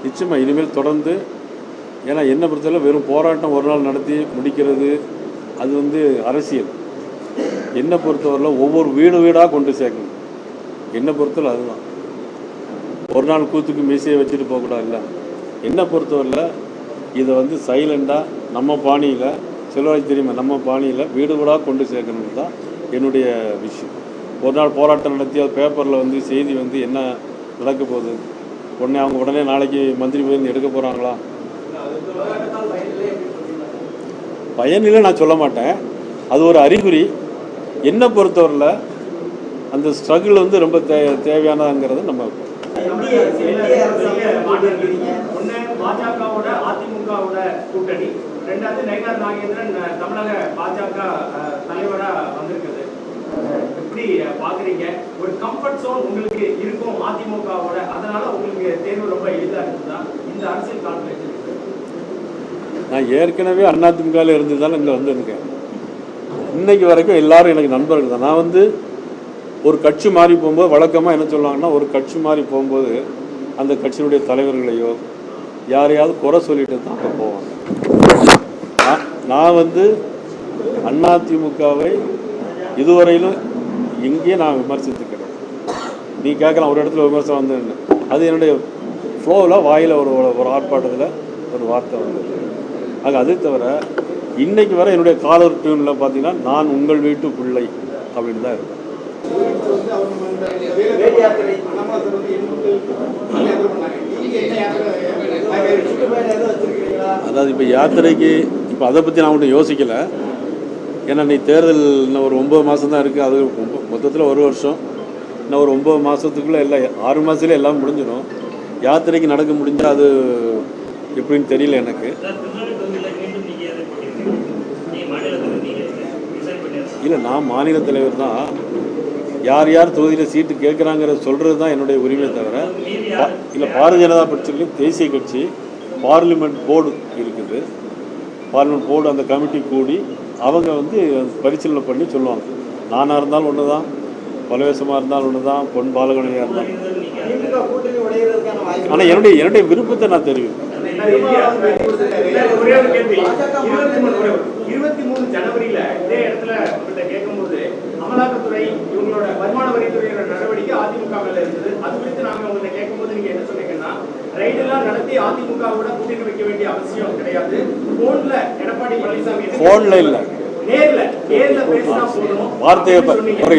நிச்சயமாக இனிமேல் தொடர்ந்து, ஏன்னா என்னை பொறுத்தவரை வெறும் போராட்டம் ஒரு நாள் நடத்தி முடிக்கிறது அது வந்து அரசியல். என்னை பொறுத்தவரையில் ஒவ்வொரு வீடாக கொண்டு சேர்க்கணும். என்னை பொறுத்தவரை அதுதான். ஒரு நாள் கூத்துக்கு மீசையை வச்சுட்டு போகக்கூடாது. இல்லை, என்னை பொறுத்தவரையில் இதை வந்து சைலண்டாக நம்ம பாணியில், சிலருக்கு தெரியுமா, நம்ம பாணியில் வீடாக கொண்டு சேர்க்கணும்னு தான் என்னுடைய விஷயம். ஒரு நாள் போராட்டம் நடத்தி அது பேப்பரில் வந்து செய்தி வந்து என்ன நடக்க போகுது, உடனே நாளைக்கு மந்திரி போய் எடுக்க போகிறாங்களா? பயனில்லை நான் சொல்ல மாட்டேன், அது ஒரு அறிகுறி. என்னை பொறுத்தவரையில் அந்த ஸ்ட்ரகிள் வந்து ரொம்ப தேவையானதுங்கிறத நம்ம பாஜகவோட அதிமுகவோட கூட்டணி, ரெண்டாவது நயினார் நாகேந்திரன் தமிழக பாஜக தலைவரா வந்திருக்குது. எப்படி பாக்குறீங்க? ஒரு கம்ஃபர்ட் ஜோன் உங்களுக்கு இருக்கும் அதிமுகவோட, அதனால உங்களுக்கு தேர்வு ரொம்ப எளிதா இருக்குதா இந்த அரசியல் கால்குலேஷன்? நான் ஏற்கனவே அதிமுகவில் இருந்து தான் இங்கே வந்துருக்கேன். இன்னைக்கு வரைக்கும் எல்லாரும் எனக்கு நண்பர்கள் தான். நான் வந்து ஒரு கட்சி மாறி போகும்போது வழக்கமாக என்ன சொல்லுவாங்கன்னா, ஒரு கட்சி மாறி போகும்போது அந்த கட்சியினுடைய தலைவர்களையோ யாரையாவது குறை சொல்லிட்டு தான் அங்கே போவாங்க. நான் வந்து அதிமுகவை இதுவரையிலும் எங்கேயும் நான் விமர்சித்துக்கிறேன். நீ கேட்கலாம் ஒரு இடத்துல விமர்சனம் வந்து, அது என்னுடைய ஃப்ளோவில் வாயில் ஒரு ஆர்ப்பாட்டத்தில் ஒரு வார்த்தை வந்தது. ஆக அது தவிர இன்னைக்கு வர என்னுடைய காலர் டியூனில் பார்த்தீங்கன்னா, நான் உங்கள் வீட்டு பிள்ளை அப்படின்னு தான் இருக்கேன். அதாவது இப்போ யாத்திரைக்கு இப்போ அதை பற்றி நான் ஒன்றும் யோசிக்கலை. ஏன்னா நீ தேர்தல் இன்னும் ஒரு 9 மாதம் தான் இருக்குது. அது மொத்தத்தில் 1 வருஷம். இன்னும் ஒரு 9 மாதத்துக்குள்ளே எல்லாம் 6 மாதத்துலேயே எல்லாம் முடிஞ்சிடும். யாத்திரைக்கு நடக்க முடிஞ்சால் அது எப்படின்னு தெரியல எனக்கு. இல்லை, நான் மாநில தலைவர் தான். யார் யார் தொகுதியில் சீட்டு கேட்குறாங்கிற சொல்கிறது தான் என்னுடைய உரிமை தவிர, இல்லை பாரதிய ஜனதா கட்சியிலையும் தேசிய கட்சி பார்லிமெண்ட் போர்டு இருக்குது. பார்லிமெண்ட் போர்டு அந்த கமிட்டி கூடி அவங்க வந்து பரிசீலனை பண்ணி சொல்லுவாங்க. நானாக இருந்தாலும் ஒன்று தான், பலவேசமாக இருந்தாலும் ஒன்று தான், பொன் பாலகணியாக இருந்தாலும். ஆனால் என்னுடைய விருப்பத்தை நான் தெரிவிப்பேன். 23 ஜனவரியில இதே இடத்துல கேட்கும்போது அமலாக்கத்துறை இவங்களோட வருமான வரித்துறையோட நடவடிக்கை அதிமுக மேல இருந்தது. அது குறித்து நாங்க உங்களை கேட்கும்போது நீங்க என்ன சொன்னீங்கன்னா, ரைடெல்லாம் நடத்தி அதிமுகவோட கூட்டணி வைக்க வேண்டிய அவசியம் கிடையாது. போன்ல எடப்பாடி பழனிசாமி போன்ல இல்ல, நேர்ல பேசினா போதும் வார்த்தையை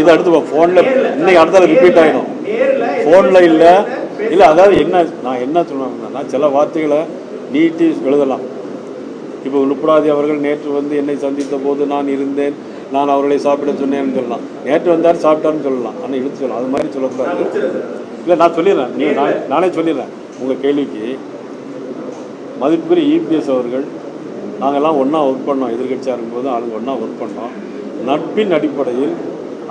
இதை அடுத்து போன்ல இன்னைக்கு அடுத்த ரிப்பீட் ஆயிடும். போன்ல இல்ல இல்ல, அதாவது நான் என்ன சொன்னேன்னா, சில வார்த்தைகளை நீட்டி எழுதலாம். இப்போ உளுப்படாதி அவர்கள் நேற்று வந்து என்னை சந்தித்த போது நான் இருந்தேன், நான் அவர்களை சாப்பிட சொன்னேன்னு சொல்லலாம். நேற்று வந்தார் சாப்பிட்டாருன்னு சொல்லலாம், ஆனால் இழுத்து சொல்லலாம். அது மாதிரி சொல்லக்கூடாது. இல்லை, நான் சொல்லிடுறேன், நானே சொல்லிடுறேன். உங்கள் கேள்விக்கு மதிப்புக்குரிய இபிஎஸ் அவர்கள், நாங்கள்லாம் ஒன்றா ஒர்க் பண்ணோம். எதிர்கட்சியாக இருக்கும்போது அவங்க ஒன்றா ஒர்க் பண்ணோம். நட்பின் அடிப்படையில்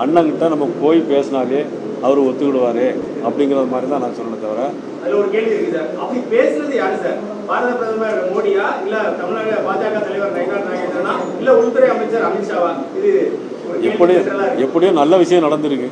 அண்ணங்கிட்ட நம்ம போய் பேசினாலே அவர் ஒத்துக்கிடுவார் அப்படிங்கிறது மாதிரி தான் நான் சொன்னேன். தவிர அதுல ஒரு கேள்வி இருக்கு சார், அப்படி பேசுறது யாரு சார்? பாரத பிரதமர் மோடியா, இல்ல தமிழக பாஜக தலைவர் நயினார் நாகேந்திரனா, இல்ல உள்துறை அமைச்சர் அமித்ஷாவா? இது எப்படியோ நல்ல விஷயம் நடந்திருக்கு.